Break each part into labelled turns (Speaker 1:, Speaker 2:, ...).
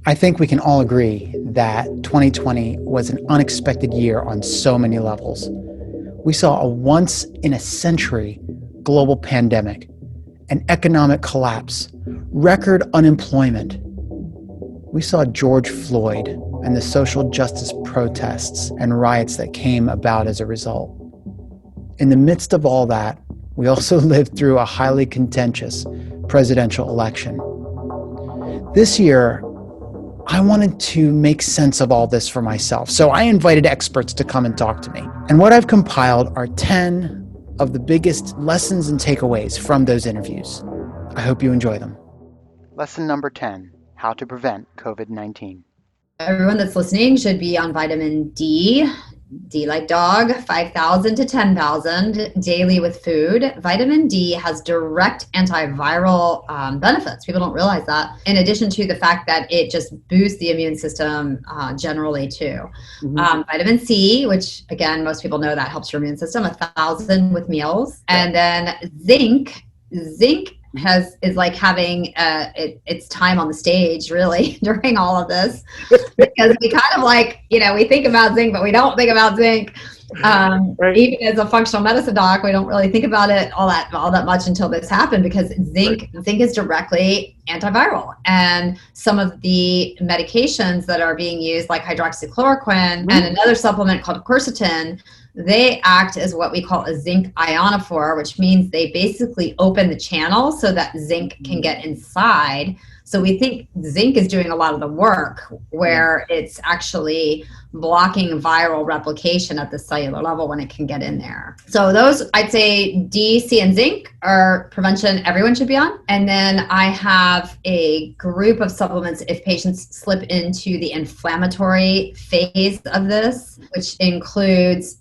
Speaker 1: I think we can all agree that 2020 was an unexpected year on so many levels. We saw a once-in-a-century global pandemic, an economic collapse, record unemployment. We saw George Floyd and the social justice protests and riots that came about as a result. In the midst of all that, we also lived through a highly contentious presidential election. This year, I wanted to make sense of all this for myself, so I invited experts to come and talk to me. And what I've compiled are 10 of the biggest lessons and takeaways from those interviews. I hope you enjoy them. Lesson number 10, how to prevent COVID-19.
Speaker 2: Everyone that's listening should be on vitamin D. D like dog, 5,000 to 10,000 daily with food. Vitamin D has direct antiviral benefits. People don't realize that. In addition to the fact that it just boosts the immune system generally too. Vitamin C, which again, most people know that helps your immune system, 1,000 with meals. And then zinc is like having its time on the stage really during all of this, because we kind of like, we think about zinc, but we don't think about zinc. Right. Even as a functional medicine doc, we don't really think about it all that much until this happened, because zinc is directly antiviral. And some of the medications that are being used, like hydroxychloroquine and another supplement called quercetin, they act as what we call a zinc ionophore, which means they basically open the channel so that zinc can get inside. So we think zinc is doing a lot of the work, where it's actually blocking viral replication at the cellular level when it can get in there. So those, I'd say D, C, and zinc are prevention everyone should be on. And then I have a group of supplements if patients slip into the inflammatory phase of this, which includes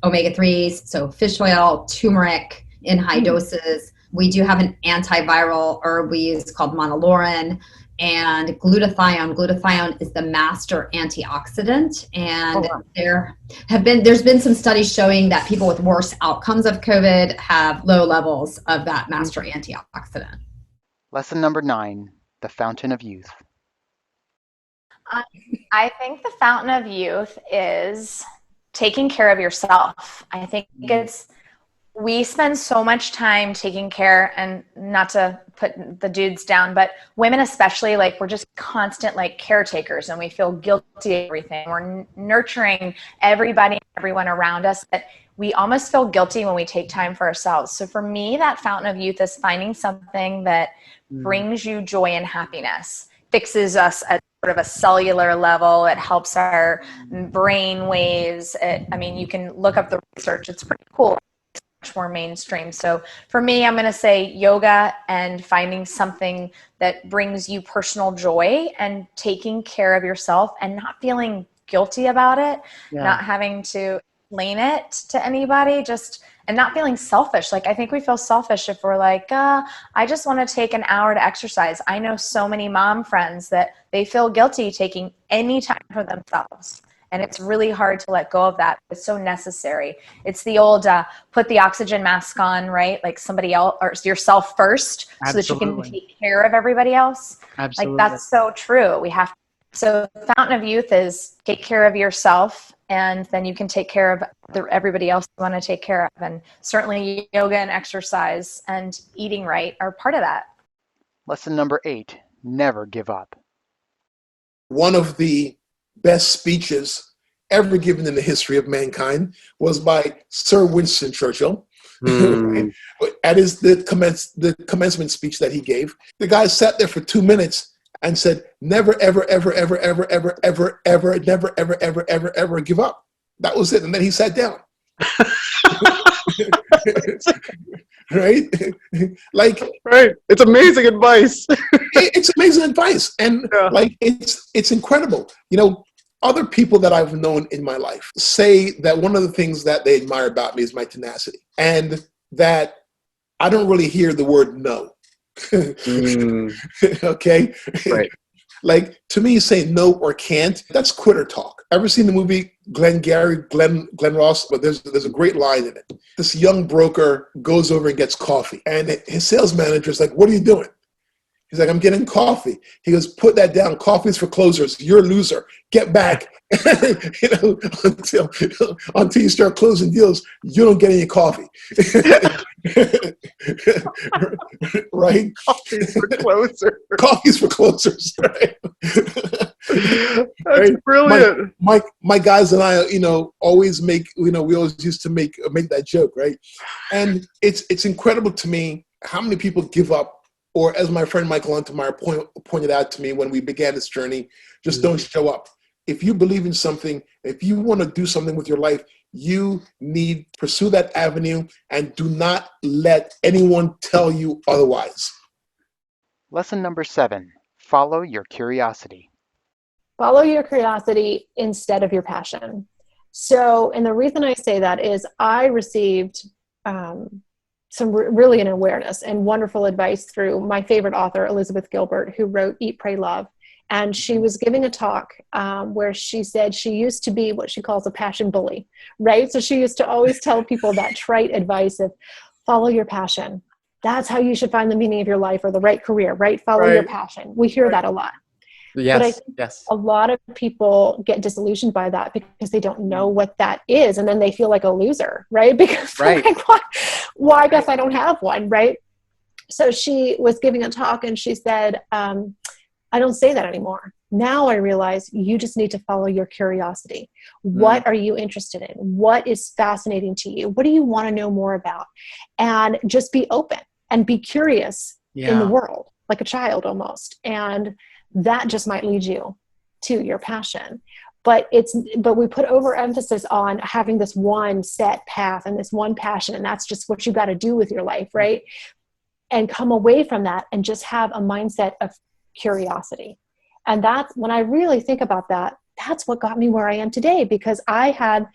Speaker 2: omega-3s, so fish oil, turmeric in high doses. We do have an antiviral herb we use called monolaurin, and glutathione. Glutathione is the master antioxidant, and there's been some studies showing that people with worse outcomes of COVID have low levels of that master antioxidant.
Speaker 1: Lesson number 9, the fountain of youth.
Speaker 3: I think the fountain of youth is taking care of yourself. I think we spend so much time taking care, and not to put the dudes down, but women especially, like we're just constant like caretakers, and we feel guilty of everything. We're nurturing everybody, everyone around us, but we almost feel guilty when we take time for ourselves. So for me, that fountain of youth is finding something that brings you joy and happiness, fixes us at sort of a cellular level. It helps our brain waves. You can look up the research. It's pretty cool. It's much more mainstream. So for me, I'm going to say yoga and finding something that brings you personal joy and taking care of yourself and not feeling guilty about it, not having to explain it to anybody, and not feeling selfish. Like I think we feel selfish if we're like, I just want to take an hour to exercise. I know so many mom friends that they feel guilty taking any time for themselves. And it's really hard to let go of that. It's so necessary. It's the old put the oxygen mask on, right? Like somebody else or yourself first. Absolutely. So that you can take care of everybody else. Absolutely. Like that's so true. So Fountain of Youth is take care of yourself, and then you can take care of everybody else you want to take care of. And certainly yoga and exercise and eating right are part of that.
Speaker 1: Lesson number 8, never give up.
Speaker 4: One of the best speeches ever given in the history of mankind was by Sir Winston Churchill. At the commencement speech that he gave. The guy sat there for 2 minutes and said, never, ever, ever, ever, ever, ever, ever, ever, never, ever, ever, ever, ever give up. That was it. And then he sat down. Right?
Speaker 5: Right. It's amazing advice.
Speaker 4: It's amazing advice. And it's incredible. Other people that I've known in my life say that one of the things that they admire about me is my tenacity, and that I don't really hear the word no. Okay?
Speaker 5: Right.
Speaker 4: Like, to me, saying no or can't, that's quitter talk. Ever seen the movie Glenn Ross? But there's a great line in it. This young broker goes over and gets coffee, and his sales manager is like, what are you doing? He's like, I'm getting coffee. He goes, put that down. Coffee's for closers. You're a loser. Get back. Until you start closing deals, you don't get any coffee. Right?
Speaker 5: Coffee's for closers.
Speaker 4: Coffee's for closers. Right?
Speaker 5: That's brilliant.
Speaker 4: My guys and I, always make, we always used to make that joke, right? And it's incredible to me how many people give up, or as my friend Michael Untermeyer pointed out to me when we began this journey, just don't show up. If you believe in something, if you want to do something with your life, you need to pursue that avenue and do not let anyone tell you otherwise.
Speaker 6: Lesson number 7, follow your curiosity.
Speaker 7: Follow your curiosity instead of your passion. So, and the reason I say that is I received some really an awareness and wonderful advice through my favorite author, Elizabeth Gilbert, who wrote Eat, Pray, Love. And she was giving a talk where she said she used to be what she calls a passion bully, right? So she used to always tell people that trite advice of follow your passion. That's how you should find the meaning of your life, or the right career, right? Follow your passion. We hear that a lot.
Speaker 1: Yes,
Speaker 7: but I think a lot of people get disillusioned by that because they don't know what that is. And then they feel like a loser, right? Because they're like, well, I guess I don't have one, right? So she was giving a talk and she said, I don't say that anymore. Now I realize you just need to follow your curiosity. What are you interested in? What is fascinating to you? What do you want to know more about? And just be open and be curious in the world, like a child almost. And that just might lead you to your passion. But we put overemphasis on having this one set path and this one passion, and that's just what you got to do with your life, right? And come away from that and just have a mindset of curiosity. And that's when I really think about that, that's what got me where I am today, because I had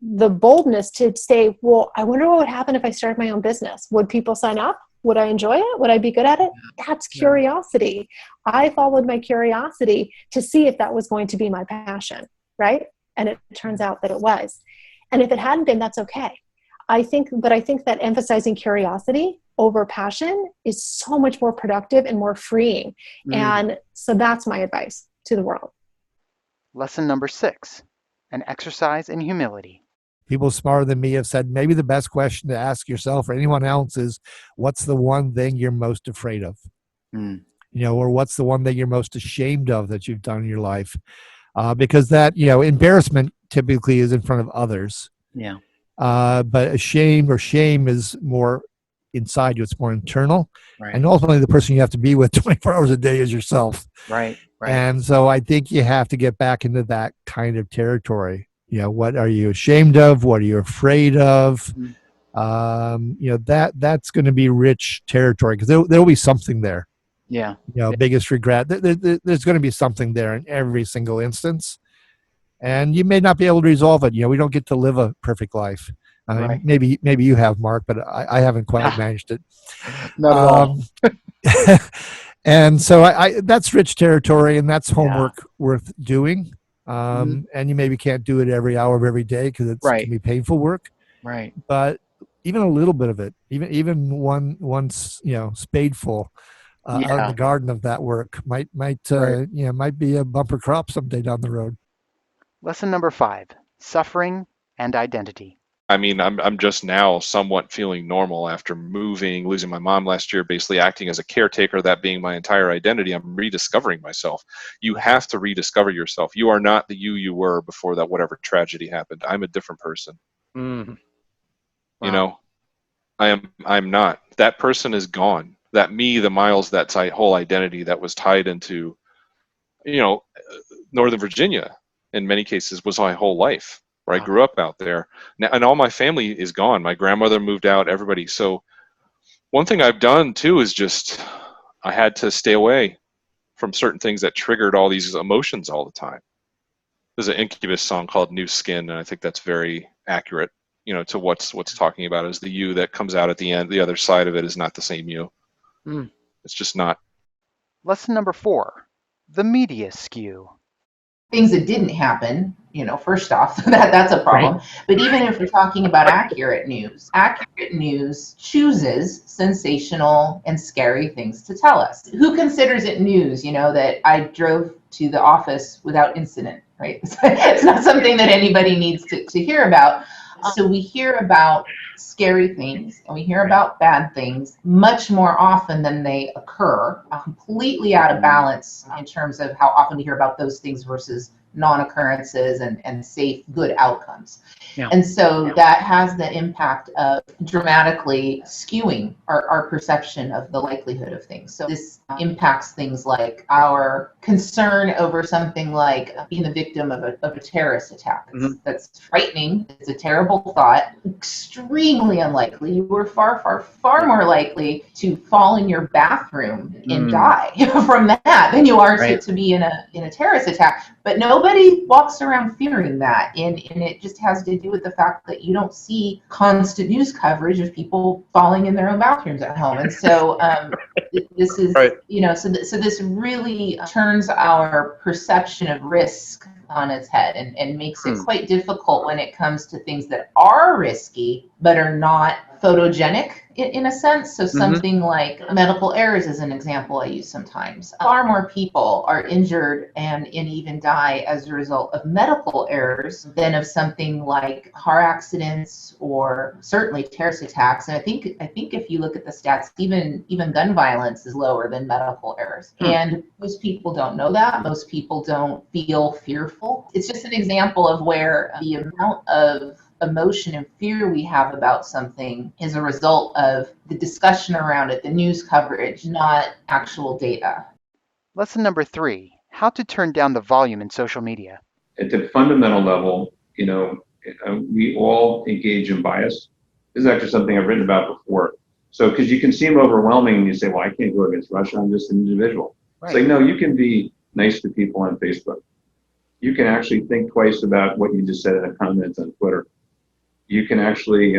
Speaker 7: the boldness to say, well, I wonder what would happen if I started my own business. Would people sign up? Would I enjoy it? Would I be good at it? That's curiosity. I followed my curiosity to see if that was going to be my passion, right? And it turns out that it was. And if it hadn't been, that's okay. I think that emphasizing curiosity over passion is so much more productive and more freeing. And so that's my advice to the world.
Speaker 6: Lesson number 6, an exercise in humility.
Speaker 8: People smarter than me have said maybe the best question to ask yourself or anyone else is, what's the one thing you're most afraid of? Or what's the one thing you're most ashamed of that you've done in your life? Because that, embarrassment typically is in front of others.
Speaker 1: Yeah.
Speaker 8: But shame is more inside you. It's more internal.
Speaker 1: Right.
Speaker 8: And ultimately the person you have to be with 24 hours a day is yourself.
Speaker 1: Right.
Speaker 8: And so I think you have to get back into that kind of territory. What are you ashamed of? What are you afraid of? That's going to be rich territory, because there'll be something there.
Speaker 1: Yeah.
Speaker 8: Biggest regret. There's going to be something there in every single instance. And you may not be able to resolve it. We don't get to live a perfect life.
Speaker 1: Right.
Speaker 8: Maybe you have, Mark, but I haven't quite managed it.
Speaker 1: Not at all.
Speaker 8: And so that's rich territory, and that's homework worth doing. And you maybe can't do it every hour of every day because it can be painful work. Right. But even a little bit of it, even one spadeful out in the garden of that work might be a bumper crop someday down the road.
Speaker 6: Lesson number 5, suffering and identity.
Speaker 5: I mean, I'm just now somewhat feeling normal after moving, losing my mom last year, basically acting as a caretaker, that being my entire identity. I'm rediscovering myself. You have to rediscover yourself. You are not the you were before that whatever tragedy happened. I'm a different person.
Speaker 1: Wow.
Speaker 5: I'm not. That person is gone. That me, the Myles, that whole identity that was tied into, Northern Virginia in many cases was my whole life. Where I grew up out there. Now, and all my family is gone. My grandmother moved out, everybody. So one thing I've done too is just, I had to stay away from certain things that triggered all these emotions all the time. There's an Incubus song called New Skin, and I think that's very accurate, to what's talking about is the you that comes out at the end. The other side of it is not the same you. It's just not.
Speaker 6: Lesson number 4, the media skew.
Speaker 9: things that didn't happen, first off, that's a problem. Right. But even if we're talking about accurate news chooses sensational and scary things to tell us. Who considers it news, that I drove to the office without incident, right? It's not something that anybody needs to hear about. So we hear about scary things and we hear about bad things much more often than they occur, completely out of balance in terms of how often we hear about those things versus non-occurrences and safe, good outcomes. Yeah. And so that has the impact of dramatically skewing our perception of the likelihood of things. So this impacts things like our concern over something like being the victim of a terrorist attack. Mm-hmm. That's frightening. It's a terrible thought. Extremely unlikely. You were far, far, far more likely to fall in your bathroom and die from that than you are to be in a terrorist attack. But nobody walks around fearing that. And it just has to do with the fact that you don't see constant news coverage of people falling in their own bathrooms at home. And so this is, so this really turns our perception of risk on its head and makes it quite difficult when it comes to things that are risky but are not photogenic in a sense. So something like medical errors is an example I use sometimes. Far more people are injured and even die as a result of medical errors than of something like car accidents or certainly terrorist attacks. And I think if you look at the stats, even gun violence is lower than medical errors. And most people don't know that. Most people don't feel fearful. It's just an example of where the amount of emotion and fear we have about something is a result of the discussion around it, the news coverage, not actual data.
Speaker 6: Lesson number 3, how to turn down the volume in social media.
Speaker 10: At the fundamental level, we all engage in bias. This is actually something I've written about before. So, because you can seem overwhelming and you say, well, I can't go against Russia, I'm just an individual. Right. It's like, no, you can be nice to people on Facebook. You can actually think twice about what you just said in a comment on Twitter. You can actually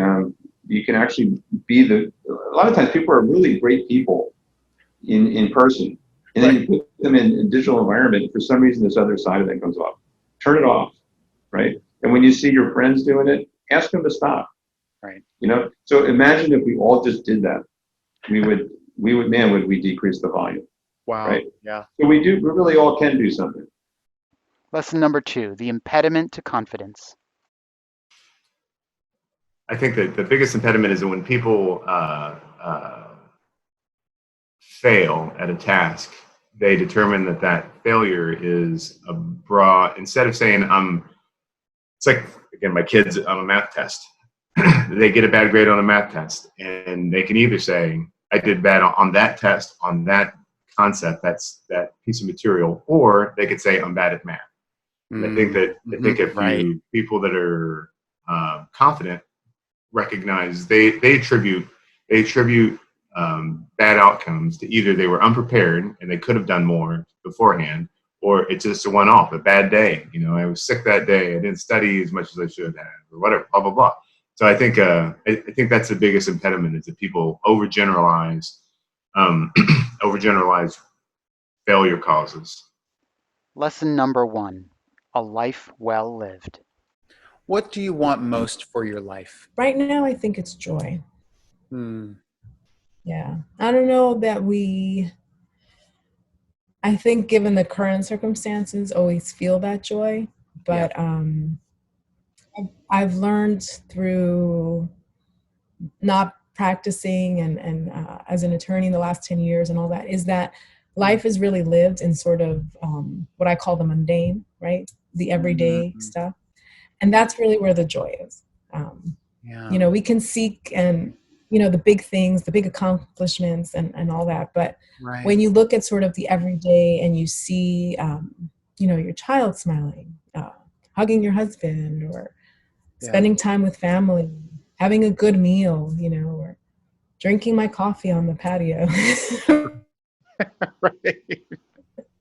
Speaker 10: be a lot of times people are really great people in person, and then you put them in a digital environment. For some reason, this other side of it comes off. Turn it off, right? And when you see your friends doing it, ask them to stop.
Speaker 6: Right.
Speaker 10: So imagine if we all just did that. Would we decrease the volume?
Speaker 6: Wow.
Speaker 10: Right.
Speaker 6: Yeah.
Speaker 10: So we really all can do something.
Speaker 6: Lesson number 2, the impediment to confidence.
Speaker 11: I think that the biggest impediment is that when people fail at a task, they determine that failure is instead of saying, it's like, again, my kids on a math test, they get a bad grade on a math test, and they can either say, I did bad on that test, on that concept, that piece of material, or they could say, I'm bad at math. And I think if people that are confident recognize they attribute bad outcomes to either they were unprepared and they could have done more beforehand, or it's just a one-off, a bad day. I was sick that day, I didn't study as much as I should have, or whatever, blah blah blah. So I think that's the biggest impediment, is that people overgeneralize failure causes.
Speaker 6: Lesson number 1, a life well lived.
Speaker 1: What do you want most for your life?
Speaker 12: Right now, I think it's joy. Yeah. I don't know that I think given the current circumstances, always feel that joy. But I've learned through not practicing and as an attorney in the last 10 years and all that, is that life is really lived in sort of what I call the mundane, right? The everyday stuff. And that's really where the joy is. We can seek and, the big things, the big accomplishments and all that. But when you look at sort of the everyday and you see, your child smiling, hugging your husband, or spending time with family, having a good meal, or drinking my coffee on the patio.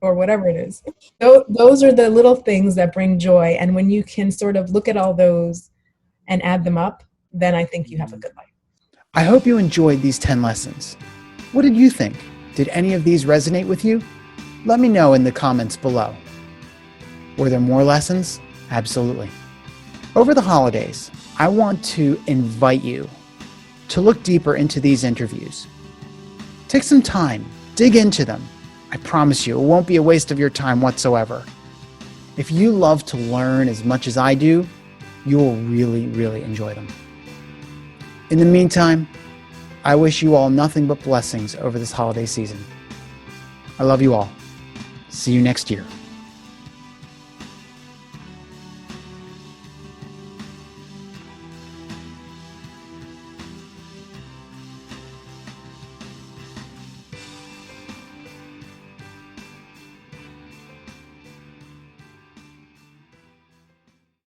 Speaker 12: Or whatever it is. Those are the little things that bring joy. And when you can sort of look at all those and add them up, then I think you have a good life.
Speaker 1: I hope you enjoyed these 10 lessons. What did you think? Did any of these resonate with you? Let me know in the comments below. Were there more lessons? Absolutely. Over the holidays, I want to invite you to look deeper into these interviews. Take some time, dig into them. I promise you, it won't be a waste of your time whatsoever. If you love to learn as much as I do, you'll really, really enjoy them. In the meantime, I wish you all nothing but blessings over this holiday season. I love you all. See you next year.